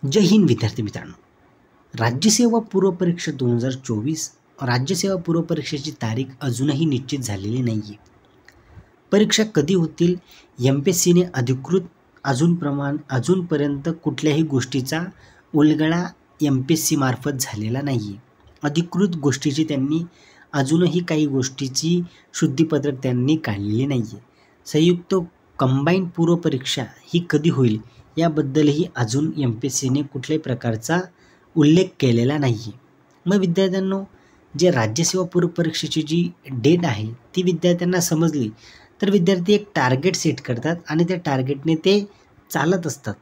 जय हिंद विद्यार्थी मित्रांनो. राज्यसेवा पूर्व परीक्षा 2024 राज्यसेवा पूर्व परीक्षेची तारीख अजूनही निश्चित झालेली नाही आहे. परीक्षा कधी होतील MPSCने अधिकृत अजूनपर्यंत कुठल्याही गोष्टीचा उलगडा MPSC मार्फत झालेला नाही आहे. अधिकृत गोष्टीची त्यांनी अजूनही काही गोष्टीची शुद्धीपत्रक त्यांनी काढलेली नाही आहे. संयुक्त कंबाईंड पूर्व परीक्षा ही कधी होईल याबद्दलही अजून MPSCने कुठल्याही प्रकारचा उल्लेख केलेला नाही आहे. मग विद्यार्थ्यांनो, जे राज्यसेवा पूर्व परीक्षेची जी डेट आहे ती विद्यार्थ्यांना समजली तर विद्यार्थी एक टार्गेट सेट करतात आणि त्या टार्गेटने ते चालत असतात.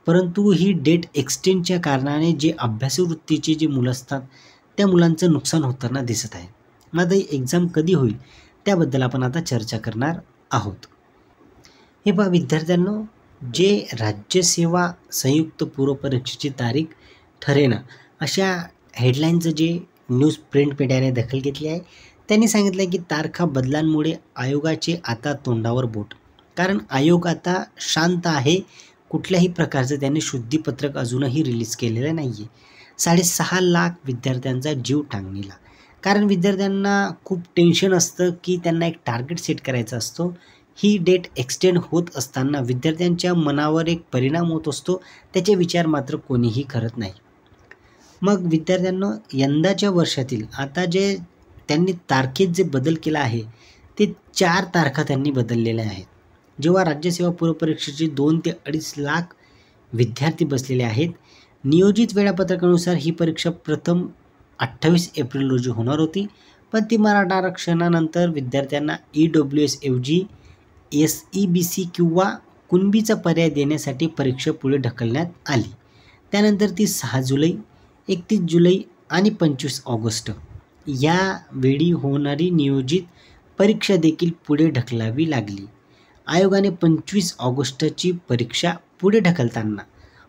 परंतु ही डेट एक्सटेंडच्या कारणाने जे अभ्यासू वृत्तीची जी मुलं असतात त्या मुलांचं नुकसान होताना दिसत आहे. मग आता एक्झाम कधी होईल त्याबद्दल आपण आता चर्चा करणार आहोत. हे पहा विद्यार्थ्यांनो, जे राज्यसेवा संयुक्त पूर्व परीक्षेची तारीख ठरेना अशा हेडलाईनचं जे न्यूज प्रिंट मीडियाने दखल घेतली आहे त्यांनी सांगितलं की तारखा बदलांमुळे आयोगाचे आता तोंडावर बोट. कारण आयोग आता शांत आहे. कुठल्याही प्रकारचं त्यांनी शुद्धीपत्रक अजूनही रिलीज केलेलं नाही आहे. 6.5 लाख विद्यार्थ्यांचा जीव टांगणीला. कारण विद्यार्थ्यांना खूप टेन्शन असतं की त्यांना एक टार्गेट सेट करायचा असतो. ही डेट एक्सटेंड होत असताना विद्यार्थ्यांच्या मनावर एक परिणाम होत असतो. त्याचे विचार मात्र कोणीही करत नाही. मग विद्यार्थ्यांना यंदाच्या वर्षातील आता जे त्यांनी तारखेत जे बदल केला आहे ते 4 तारखा त्यांनी बदललेल्या आहेत. जेव्हा राज्यसेवा पूर्व परीक्षेचे 2 ते 2.5 लाख विद्यार्थी बसलेले आहेत. नियोजित वेळापत्रकानुसार ही परीक्षा प्रथम 28 एप्रिल रोजी होणार होती, पण ती मराठा आरक्षणानंतर विद्यार्थ्यांना EWS ऐवजी SEBC किंवा कुणबीचा पर्याय देण्यासाठी परीक्षा पुढे ढकलण्यात आली. त्यानंतर ती 6 जुलै, 31 जुलै आणि 25 ऑगस्ट यावेळी होणारी नियोजित परीक्षा देखील पुढे ढकलावी लागली. आयोगाने 25 ऑगस्टची परीक्षा पुढे ढकलताना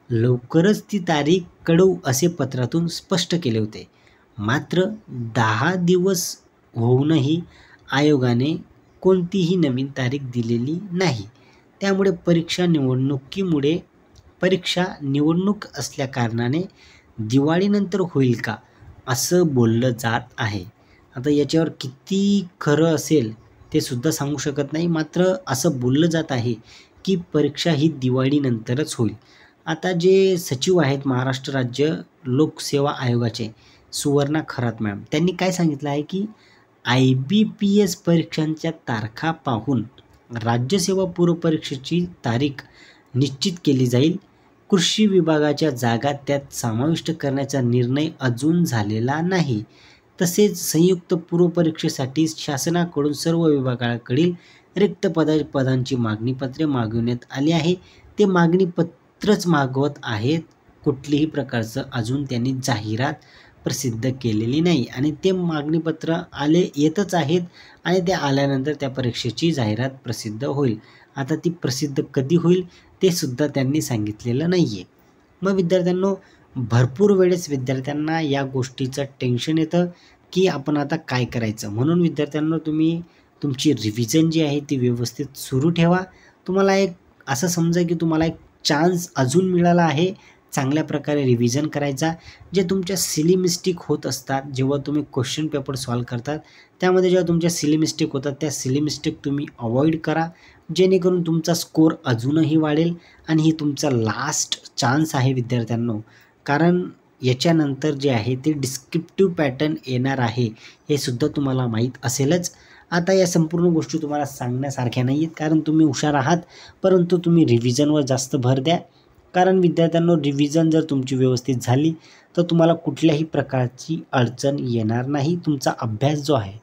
लवकरच ती तारीख कळवू असे पत्रातून स्पष्ट केले होते. मात्र 10 दिवस होऊनही आयोगाने कोणतीही नवीन तारीख दिलेली नाही. त्यामुळे परीक्षा निवडणूक असल्याकारणाने दिवाळीनंतर होईल का असं बोललं जात आहे. आता याच्यावर किती खरं असेल ते सुद्धा सांगू शकत नाही. मात्र असं बोललं जात आहे की परीक्षा ही दिवाळीनंतरच होईल. आता जे सचिव आहेत महाराष्ट्र राज्य लोकसेवा आयोगाचे सुवर्णा खरात मॅम, त्यांनी काय सांगितलं आहे की IBPS परीक्षांच्या तारखा पाहून राज्यसेवा पूर्व परीक्षेची तारीख निश्चित केली जाईल. कृषी विभागाच्या जागा त्यात समाविष्ट करण्याचा निर्णय अजून झालेला नाही. तसेच संयुक्त पूर्व परीक्षेसाठी शासनाकडून सर्व विभागाकडील रिक्त पदांची मागणीपत्रे मागविण्यात आली आहे. ते मागणीपत्रच मागवत आहेत. कुठलीही प्रकारचं अजून त्यांनी जाहिरात प्रसिद्ध केलेली नाही आणि ते मागणीपत्र येतच आहेत आणि ते आल्यानंतर त्या परीक्षेची जाहिरात प्रसिद्ध होईल. आता ती प्रसिद्ध कधी होईल ते सुद्धा त्यांनी सांगितलेलं नाही आहे. मग विद्यार्थ्यांनो, भरपूर वेळेस विद्यार्थ्यांना या गोष्टीचं टेन्शन येतं की आपण आता काय करायचं. म्हणून विद्यार्थ्यांना तुम्ही तुमची रिव्हिजन जी आहे ती व्यवस्थित सुरू ठेवा. तुम्हाला एक असं समजा की तुम्हाला एक चान्स अजून मिळाला आहे चांगल्या प्रकारे रिव्हिजन करायचा. जे तुमच्या सिली मिस्टेक होत असतात जेव्हा तुम्ही क्वेश्चन पेपर सॉल्व करतात त्यामध्ये जेव्हा तुमच्या सिली मिस्टेक होतात त्या सिली मिस्टेक तुम्ही अवॉइड करा, जेणेकरून तुमचा स्कोर अजूनही वाढेल. आणि ही तुमचा लास्ट चान्स आहे विद्यार्थ्यांनो. कारण याच्यानंतर जे आहे ते डिस्क्रिप्टिव्ह पॅटर्न येणार आहे हे सुद्धा तुम्हाला माहीत असेलच. आता या संपूर्ण गोष्टी तुम्हाला सांगण्यासारख्या नाही आहेत कारण तुम्ही हुशार आहात, परंतु तुम्ही रिव्हिजनवर जास्त भर द्या. कारण विद्यार्थ्यांनो, रिव्हिजन जर तुमची व्यवस्थित झाली तर तुम्हाला कुठल्याही प्रकारची अडचण येणार नाही. तुमचा अभ्यास जो आहे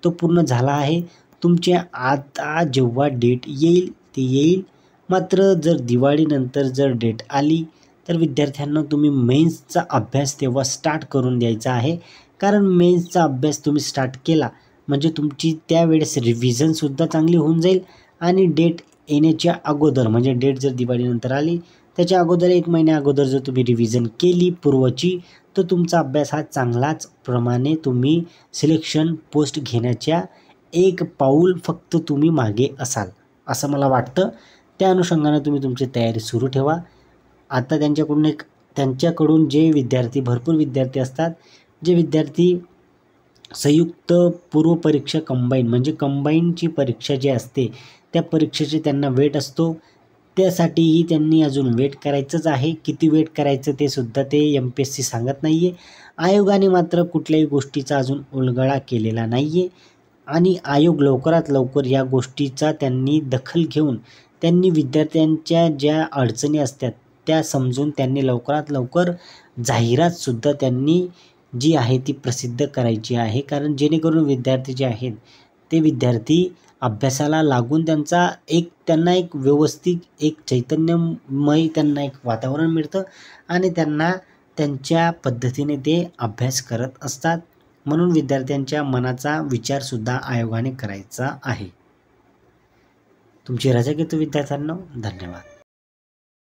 तो पूर्ण झाला आहे. तुमचे आता जेव्हा डेट येईल ते येईल. मात्र जर दिवाळीनंतर जर डेट आली तर विद्यार्थ्यांना तुम्ही मेन्सचा अभ्यास तेव्हा स्टार्ट करून द्यायचा आहे. कारण मेन्सचा अभ्यास तुम्ही स्टार्ट केला म्हणजे तुमची त्यावेळेस रिव्हिजनसुद्धा चांगली होऊन जाईल. आणि डेट येण्याच्या अगोदर म्हणजे डेट जर दिवाळीनंतर आली त्याच्या अगोदर 1 महिन्या अगोदर जर तुम्ही रिव्हिजन केली पूर्वची तर तुमचा अभ्यास हा चांगलाच प्रमाणे तुम्ही सिलेक्शन पोस्ट घेण्याच्या एक पाऊल फक्त तुम्ही मागे असाल असं मला वाटतं. त्या अनुषंगाने तुम्ही तुमची तयारी सुरू ठेवा. आता त्यांच्याकडून एक त्यांच्याकडून जे विद्यार्थी, भरपूर विद्यार्थी असतात, जे विद्यार्थी संयुक्त पूर्व परीक्षा कंबाईन म्हणजे कंबाईनची परीक्षा जी असते त्या परीक्षेचे त्यांना वेट असतो. त्यासाठीही त्यांनी अजून वेट करायचंच आहे. किती वेट करायचं ते सुद्धा ते MPSC सांगत नाही आहे. आयोगाने मात्र कुठल्याही गोष्टीचा अजून उलगडा केलेला नाही आहे आणि आयोग लवकरात लवकर या गोष्टीचा त्यांनी दखल घेऊन त्यांनी विद्यार्थ्यांच्या ज्या अडचणी असतात त्या समजून त्यांनी लवकरात लवकर जाहिरातसुद्धा त्यांनी जी आहे ती प्रसिद्ध करायची आहे. कारण जेणेकरून विद्यार्थी जे आहेत ते विद्यार्थी अभ्यासाला लागून त्यांना एक व्यवस्थित एक चैतन्यमय त्यांना एक वातावरण मिळतं आणि त्यांना त्यांच्या पद्धतीने ते अभ्यास करत असतात. म्हणून विद्यार्थ्यांच्या मनाचा विचारसुद्धा आयोगाने करायचा आहे. तुमची रजा घेतो विद्यार्थ्यांनो. धन्यवाद.